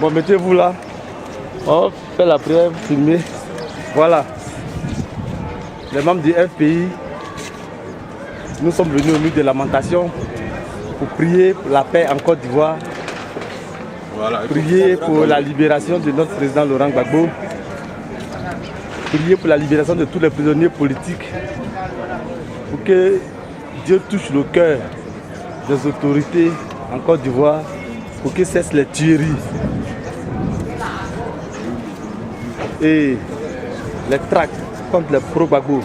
Bon, mettez-vous là. On fait la prière, filmer. Voilà. Les membres du FPI, nous sommes venus au milieu de lamentation pour prier pour la paix en Côte d'Ivoire. Voilà, prier pour la libération de notre président Laurent Gbagbo. Prier pour la libération de tous les prisonniers politiques. Pour que Dieu touche le cœur des autorités en Côte d'Ivoire. Pour qu'ils cessent les tueries et les tracts contre les pro-Gbagbo.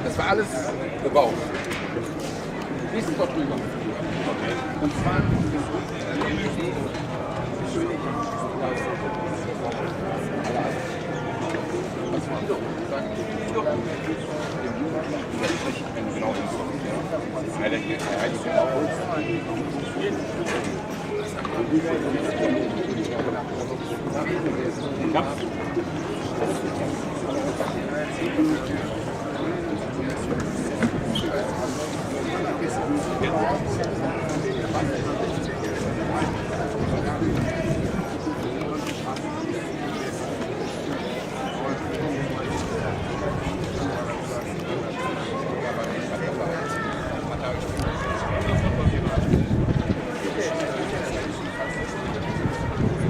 Das war alles gebaut. Bis dort drüber. Und zwar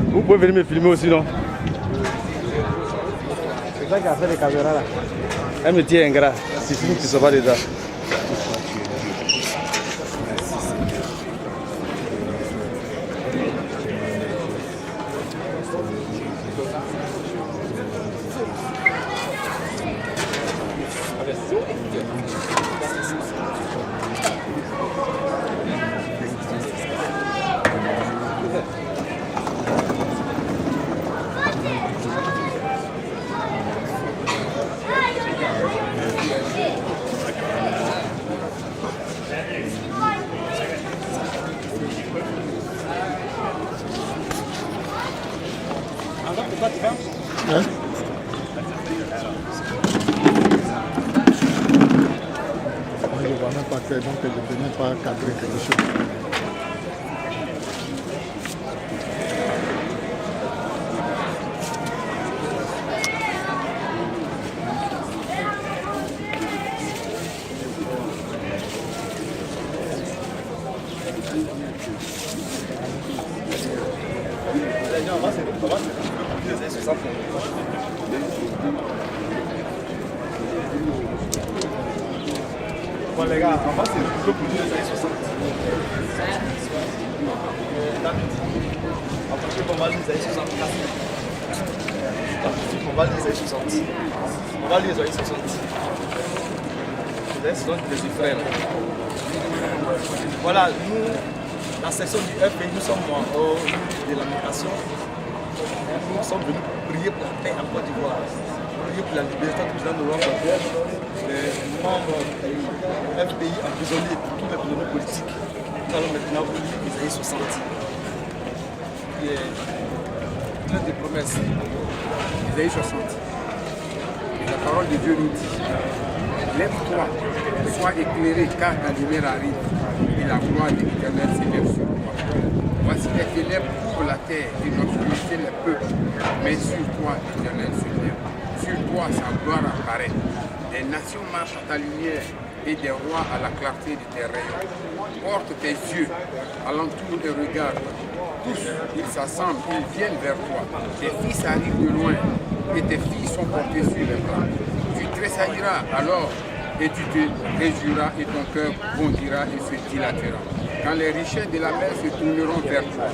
Vous pouvez venir me filmer aussi, non? C'est ça qui a fait les caméras là. Elle me tient ingrat. Si tu ne sais pas déjà. Hein? Moi, je ne vois même pas faire, donc je ne peux même pas cadrer quelque chose. Bon les gars, en bas c'est le plus produit des années 60. Après on va lire les années 64. On va lire les années 60. On va lire les années 60. Les années 60 des frères. Voilà, nous, la section du FPI, nous sommes au de la mutation. Nous sommes venus prier pour la paix en Côte d'Ivoire. Prier pour la liberté du président Laurent Gbagbo. Les membres du FPI emprisonnés pour tous les prisonniers politiques. Nous allons maintenant vous lire les années 60. Il est plein de promesses. les années 60. Et la parole de Dieu nous dit, lève-toi, sois éclairé car ta lumière arrive et la gloire de l'Éternel s'élève sur toi. Voici les ténèbres couvrent la terre et l'obscurité les peuples, mais sur toi l'Éternel se lève. Sur toi sa gloire apparaît. Des nations marchent à ta lumière et des rois à la clarté de tes rayons. Porte tes yeux alentour et regarde. Tous, ils s'assemblent, ils viennent vers toi. Tes fils arrivent de loin et tes filles sont portées sur les bras. Tu tressailliras alors et tu te réjouiras et ton cœur bondira et se dilatera. quand les richesses de la mer se tourneront vers toi.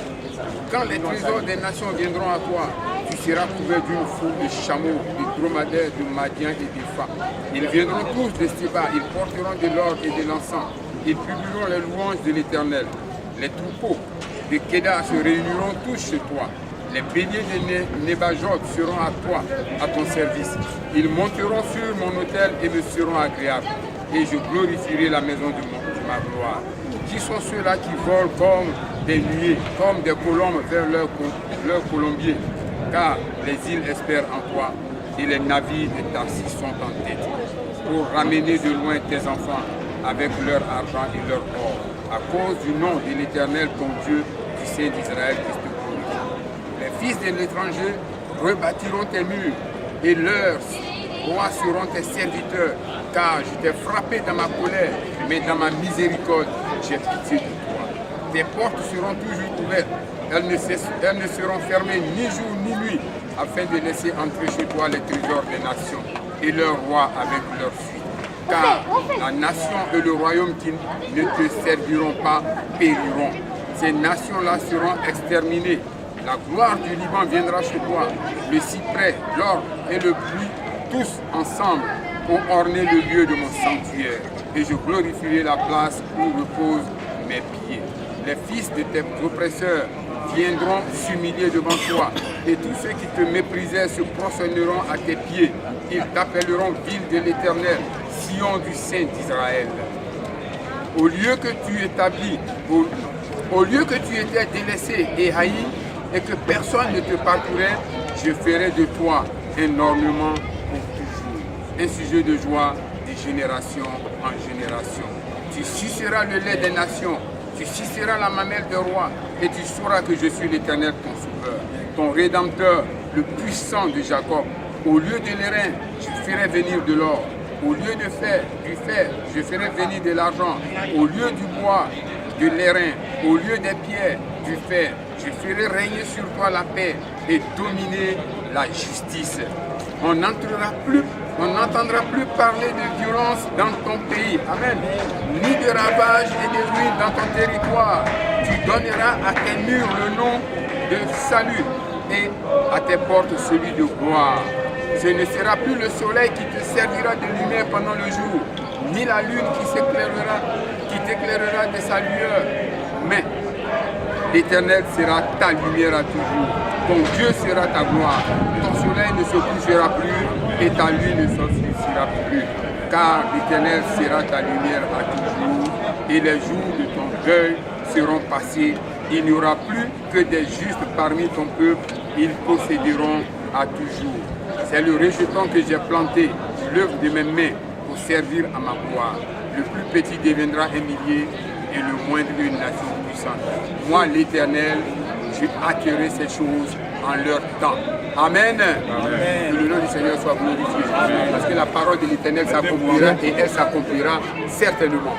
Quand les trésors des nations viendront à toi, tu seras couvert d'une foule de chameaux, de dromadaires, de madiens et de femmes. Ils viendront tous de Séba, ils porteront de l'or et de l'encens. Ils publieront les louanges de l'Éternel. Les troupeaux de Kéda se réuniront tous chez toi. Les béliers de Nébajot seront à toi, à ton service. Ils monteront sur mon autel et me seront agréables. Et je glorifierai la maison de ma gloire. Qui sont ceux-là qui volent comme des nuées, comme des colombes vers leur colombier? Car les îles espèrent en toi et les navires de Tarsis sont en tête. Pour ramener de loin tes enfants avec leur argent et leur or, à cause du nom de l'Éternel ton Dieu, du Saint d'Israël qui te glorifie. Les fils de l'étranger rebâtiront tes murs et leurs rois seront tes serviteurs, car je t'ai frappé dans ma colère, mais dans ma miséricorde, j'ai pitié de toi. Tes portes seront toujours ouvertes, elles ne seront fermées ni jour ni nuit, afin de laisser entrer chez toi les trésors des nations et leurs rois avec leurs suites. Car la nation et le royaume qui ne te serviront pas périront. Ces nations-là seront exterminées. La gloire du Liban viendra chez toi, le cyprès, l'or et le buis, tous ensemble pour orner le lieu de mon sanctuaire. Et je glorifierai la place où reposent mes pieds. Les fils de tes oppresseurs viendront s'humilier devant toi, et tous ceux qui te méprisaient se prosterneront à tes pieds. Ils t'appelleront ville de l'Éternel, Sion du Saint d'Israël. Au lieu que tu établis, au lieu que tu étais délaissé et haï, et que personne ne te parcourait, je ferai de toi un ornement pour toujours, un sujet de joie de génération en génération. Tu suceras le lait des nations, tu suceras la mamelle des rois, et tu sauras que je suis l'Éternel, ton sauveur, ton rédempteur, le puissant de Jacob. Au lieu de l'airain, je ferai venir de l'or. Au lieu du fer, je ferai venir de l'argent. Au lieu du bois, de l'airain. Au lieu des pierres, du fer. Je ferai régner sur toi la paix et dominer la justice. On n'entendra plus parler de violence dans ton pays. Amen. Ni de ravages et de ruines dans ton territoire. Tu donneras à tes murs le nom de salut et à tes portes celui de gloire. Ce ne sera plus le soleil qui te servira de lumière pendant le jour, ni la lune qui t'éclairera de sa lueur. Mais l'Éternel sera ta lumière à toujours. Ton Dieu sera ta gloire. Ton soleil ne se couchera plus et ta lune ne s'obscurcira plus. Car l'Éternel sera ta lumière à toujours et les jours de ton deuil seront passés. Il n'y aura plus que des justes parmi ton peuple. Ils posséderont à toujours. C'est le rejeton que j'ai planté, l'œuvre de mes mains, pour servir à ma gloire. Le plus petit deviendra un millier et le moindre une nation puissante. Moi, l'Éternel, je acquérai ces choses en leur temps. Amen. Amen. Que le nom du Seigneur soit glorifié. Parce que la parole de l'Éternel s'accomplira et elle s'accomplira certainement.